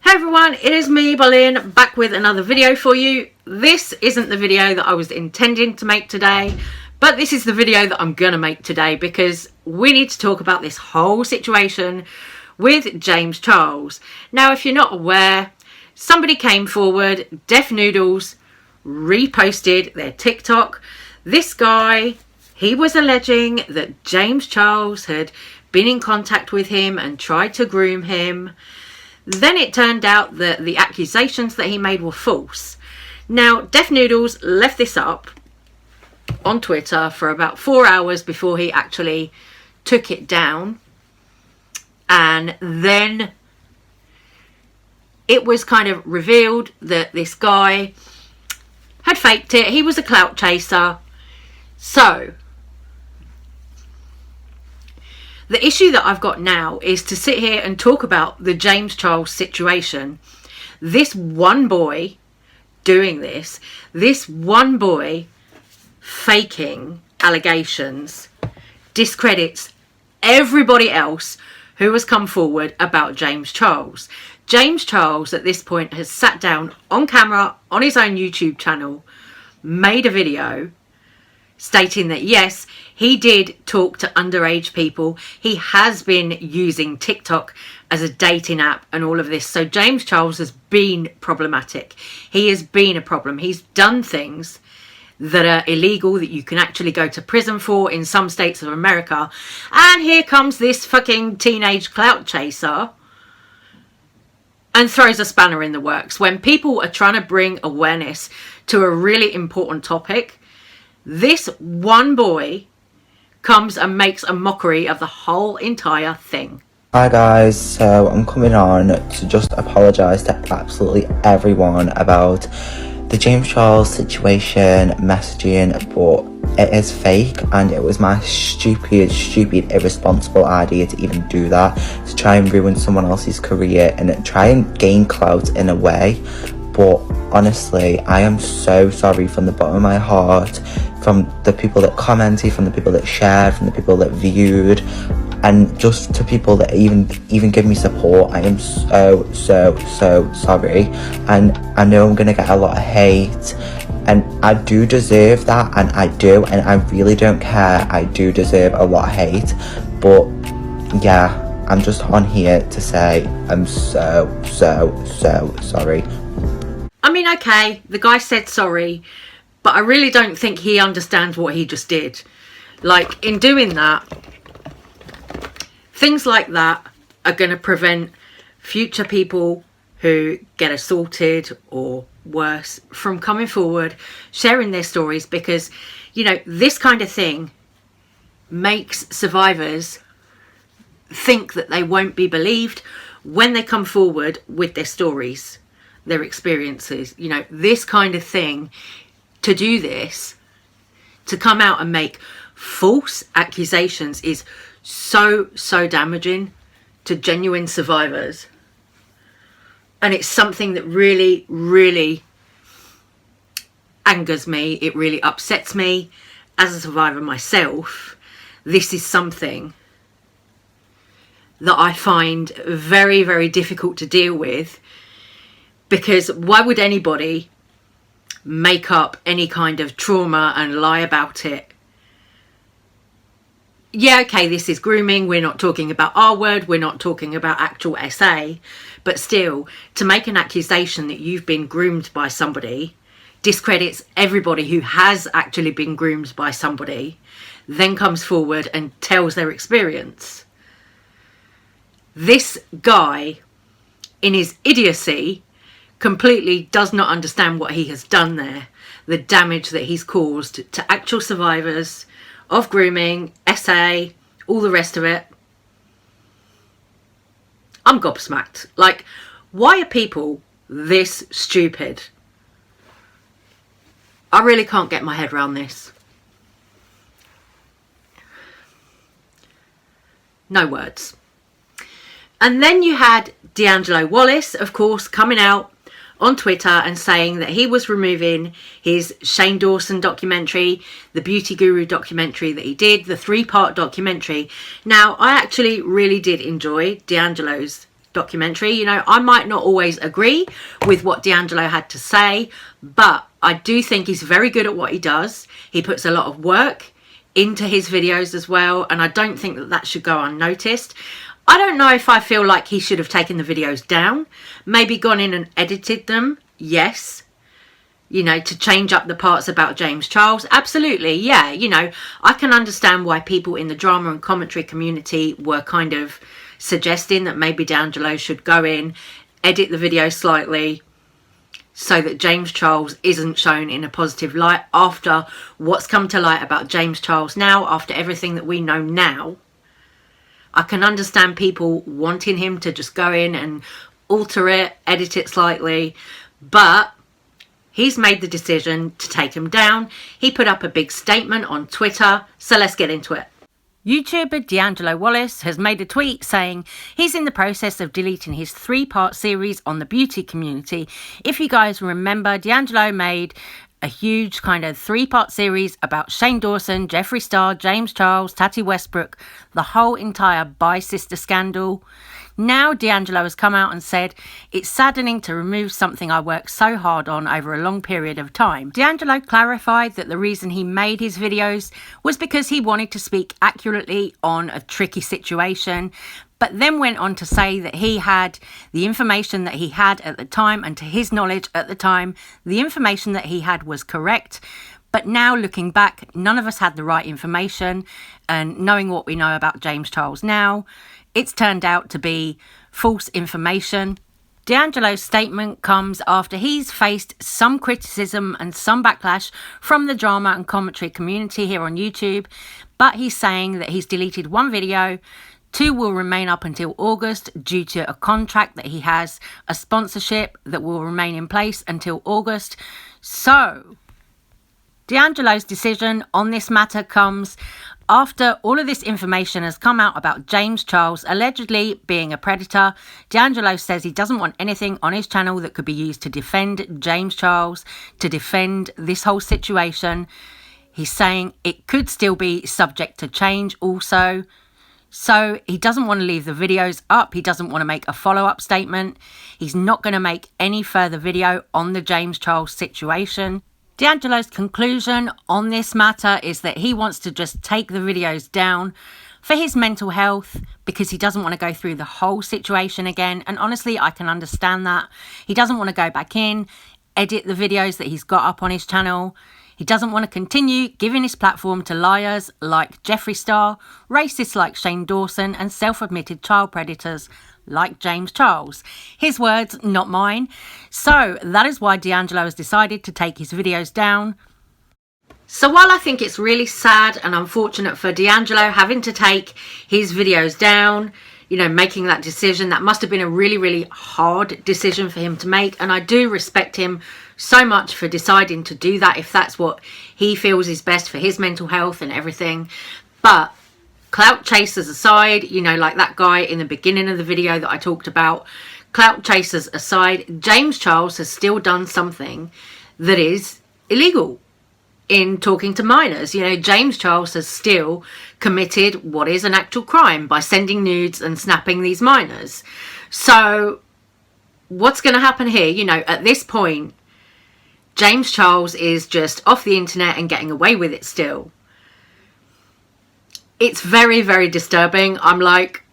Hey everyone, it is me, Bolin, back with another video for you. This isn't the video that I was intending to make today, but this is the video that I'm gonna make today because we need to talk about this whole situation with James Charles. Now, if you're not aware, somebody came forward, Deaf Noodles, reposted their TikTok. This guy, he was alleging that James Charles had been in contact with him and tried to groom him. Then it turned out that the accusations that he made were false. Now, Deaf Noodles left this up on Twitter for about 4 hours before he actually took it down. And then it was kind of revealed that this guy had faked it. He was a clout chaser. So the issue that I've got now is to sit here and talk about the James Charles situation. This one boy doing this one boy faking allegations discredits everybody else who has come forward about James Charles. James Charles at this point has sat down on camera on his own YouTube channel, made a video stating that yes, he did talk to underage people. He has been using TikTok as a dating app and all of this. So James Charles has been problematic. He has been a problem. He's done things that are illegal, that you can actually go to prison for in some states of America. And here comes this fucking teenage clout chaser and throws a spanner in the works. When people are trying to bring awareness to a really important topic, this one boy comes and makes a mockery of the whole entire thing. Hi guys, so I'm coming on to just apologise to absolutely everyone about the James Charles situation, messaging, but it is fake and it was my stupid, irresponsible idea to even do that, to try and ruin someone else's career and try and gain clout in a way. But honestly, I am so sorry from the bottom of my heart, from the people that commented, from the people that shared, from the people that viewed, and just to people that even give me support. I am so sorry, and I know I'm gonna get a lot of hate, and I do deserve that, and I really don't care. I do deserve a lot of hate, but yeah, I'm just on here to say I'm so sorry. I mean, okay, the guy said sorry, but I really don't think he understands what he just did. Like, in doing that, things like that are going to prevent future people who get assaulted or worse from coming forward, sharing their stories, because, you know, this kind of thing makes survivors think that they won't be believed when they come forward with their stories, their experiences. You know, this kind of thing, to do this, to come out and make false accusations is so damaging to genuine survivors. And it's something that really angers me. It really upsets me as a survivor myself. This is something that I find very difficult to deal with, because why would anybody make up any kind of trauma and lie about it? Yeah, okay, this is grooming. We're not talking about R word. We're not talking about actual SA. But still, to make an accusation that you've been groomed by somebody discredits everybody who has actually been groomed by somebody, then comes forward and tells their experience. This guy, in his idiocy, completely does not understand what he has done there, the damage that he's caused to actual survivors of grooming, SA, all the rest of it. I'm gobsmacked. Like, why are people this stupid? I really can't get my head around this. No words. And then you had D'Angelo Wallace, of course, coming out on Twitter and saying that he was removing his Shane Dawson documentary, the Beauty Guru documentary that he did, the 3-part documentary. Now, I actually really did enjoy D'Angelo's documentary. You know, I might not always agree with what D'Angelo had to say, but I do think he's very good at what he does. He puts a lot of work into his videos as well, and I don't think that that should go unnoticed. I don't know if I feel like he should have taken the videos down, maybe gone in and edited them. Yes, you know, to change up the parts about James Charles. Absolutely, yeah. You know, I can understand why people in the drama and commentary community were kind of suggesting that maybe D'Angelo should go in, edit the video slightly so that James Charles isn't shown in a positive light after what's come to light about James Charles now, after everything that we know now. I can understand people wanting him to just go in and alter it, edit it slightly, but he's made the decision to take him down. He put up a big statement on Twitter, so let's get into it. YouTuber D'Angelo Wallace has made a tweet saying he's in the process of deleting his 3-part series on the beauty community. If you guys remember, D'Angelo made a huge kind of 3-part series about Shane Dawson, Jeffree Star, James Charles, Tati Westbrook, the whole entire bi-sister scandal. Now D'Angelo has come out and said, it's saddening to remove something I worked so hard on over a long period of time. D'Angelo clarified that the reason he made his videos was because he wanted to speak accurately on a tricky situation, but then went on to say that he had the information that he had at the time, and to his knowledge at the time, the information that he had was correct. But now looking back, none of us had the right information, and knowing what we know about James Charles now, it's turned out to be false information. D'Angelo's statement comes after he's faced some criticism and some backlash from the drama and commentary community here on YouTube, but he's saying that he's deleted 1 video, 2 will remain up until August due to a contract that he has, a sponsorship that will remain in place until August. So, D'Angelo's decision on this matter comes after all of this information has come out about James Charles allegedly being a predator. D'Angelo says he doesn't want anything on his channel that could be used to defend James Charles, to defend this whole situation. He's saying it could still be subject to change also. So he doesn't want to leave the videos up. He doesn't want to make a follow-up statement. He's not going to make any further video on the James Charles situation. D'Angelo's conclusion on this matter is that he wants to just take the videos down for his mental health, because he doesn't want to go through the whole situation again. And honestly, I can understand that. He doesn't want to go back in, edit the videos that he's got up on his channel. He doesn't want to continue giving his platform to liars like Jeffree Star, racists like Shane Dawson, and self-admitted child predators like James Charles. His words, not mine. So that is why D'Angelo has decided to take his videos down. So while I think it's really sad and unfortunate for D'Angelo having to take his videos down, you know, making that decision, that must have been a really, really hard decision for him to make. And I do respect him so much for deciding to do that if that's what he feels is best for his mental health and everything. But clout chasers aside, you know, like that guy in the beginning of the video that I talked about, clout chasers aside, James Charles has still done something that is illegal in talking to minors. You know, James Charles has still committed what is an actual crime by sending nudes and snapping these minors. So what's going to happen here? You know, at this point, James Charles is just off the internet and getting away with it still. It's very, very disturbing. I'm like,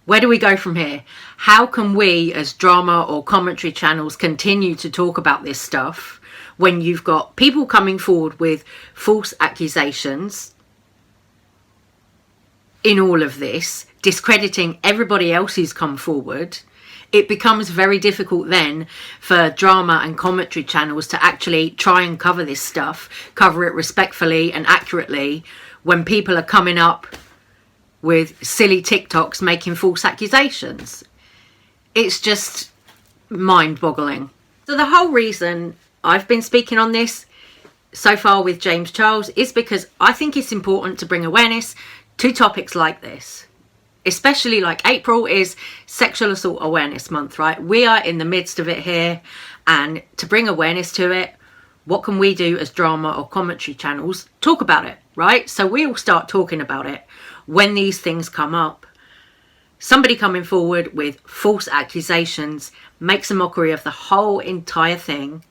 where do we go from here? How can we as drama or commentary channels continue to talk about this stuff when you've got people coming forward with false accusations in all of this, discrediting everybody else who's come forward? It becomes very difficult then for drama and commentary channels to actually try and cover this stuff, cover it respectfully and accurately, when people are coming up with silly TikToks making false accusations. It's just mind-boggling. So the whole reason I've been speaking on this so far with James Charles is because I think it's important to bring awareness to topics like this. Especially like April is Sexual Assault Awareness Month, right? We are in the midst of it here, and to bring awareness to it, what can we do as drama or commentary channels? Talk about it, right? So we all start talking about it when these things come up. Somebody coming forward with false accusations makes a mockery of the whole entire thing.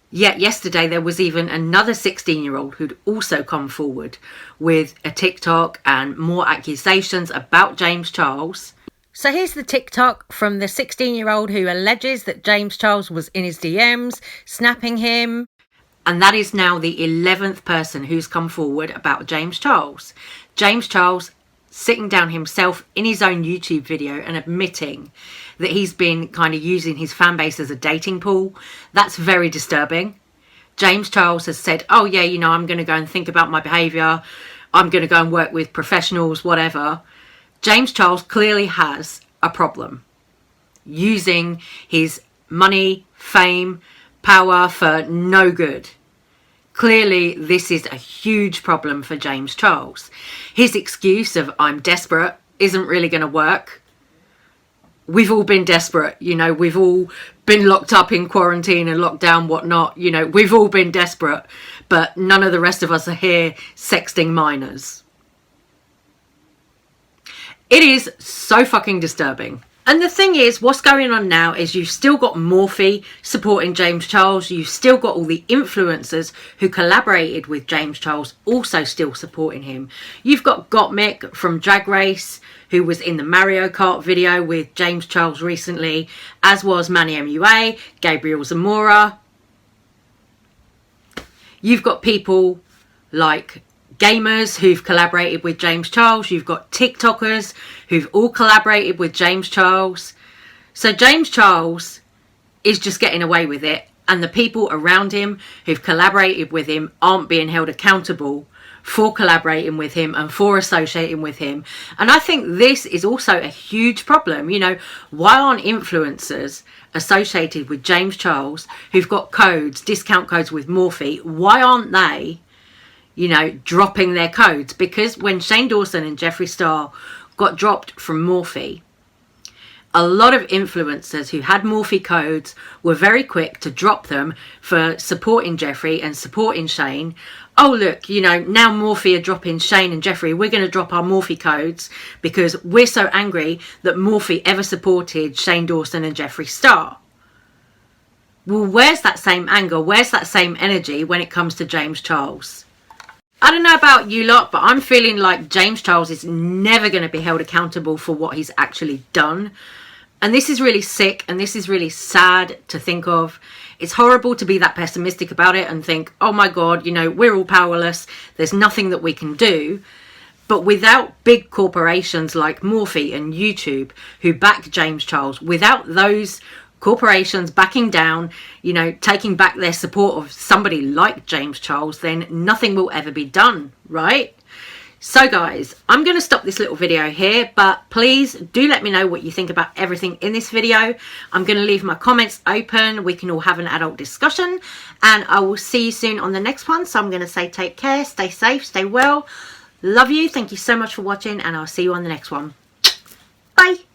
Yet yesterday there was even another 16-year-old who'd also come forward with a TikTok and more accusations about James Charles. So here's the TikTok from the 16-year-old who alleges that James Charles was in his DMs, snapping him. And that is now the 11th person who's come forward about James Charles. James Charles sitting down himself in his own YouTube video and admitting that he's been kind of using his fan base as a dating pool. That's very disturbing. James Charles has said, oh yeah, you know, I'm going to go and think about my behaviour. I'm going to go and work with professionals, whatever. James Charles clearly has a problem using his money, fame, power for no good. Clearly, this is a huge problem for James Charles. His excuse of I'm desperate isn't really going to work. We've all been desperate, you know, we've all been locked up in quarantine and lockdown, whatnot, you know, we've all been desperate, but none of the rest of us are here sexting minors. It is so fucking disturbing. And the thing is, what's going on now is you've still got Morphe supporting James Charles. You've still got all the influencers who collaborated with James Charles also still supporting him. You've got Gottmik from Drag Race, who was in the Mario Kart video with James Charles recently, as was Manny MUA, Gabriel Zamora. You've got people like gamers who've collaborated with James Charles. You've got TikTokers who've all collaborated with James Charles. So James Charles is just getting away with it, and the people around him who've collaborated with him aren't being held accountable for collaborating with him and for associating with him. And I think this is also a huge problem. You know, why aren't influencers associated with James Charles who've got codes, discount codes with Morphe, why aren't they, you know, dropping their codes? Because when Shane Dawson and Jeffree Star got dropped from Morphe, a lot of influencers who had Morphe codes were very quick to drop them for supporting Jeffree and supporting Shane. Oh look, you know, now Morphe are dropping Shane and Jeffree, we're going to drop our Morphe codes because we're so angry that Morphe ever supported Shane Dawson and Jeffree Star. Well, where's that same anger? Where's that same energy when it comes to James Charles? I don't know about you lot, but I'm feeling like James Charles is never going to be held accountable for what he's actually done. And this is really sick, and this is really sad to think of. It's horrible to be that pessimistic about it and think, oh my God, you know, we're all powerless. There's nothing that we can do. But without big corporations like Morphe and YouTube who back James Charles, without those corporations backing down, you know, taking back their support of somebody like James Charles, then nothing will ever be done, right? So guys, I'm going to stop this little video here, but please do let me know what you think about everything in this video. I'm going to leave my comments open. We can all have an adult discussion, and I will see you soon on the next one. So I'm going to say take care, stay safe, stay well. Love you. Thank you so much for watching, and I'll see you on the next one. Bye.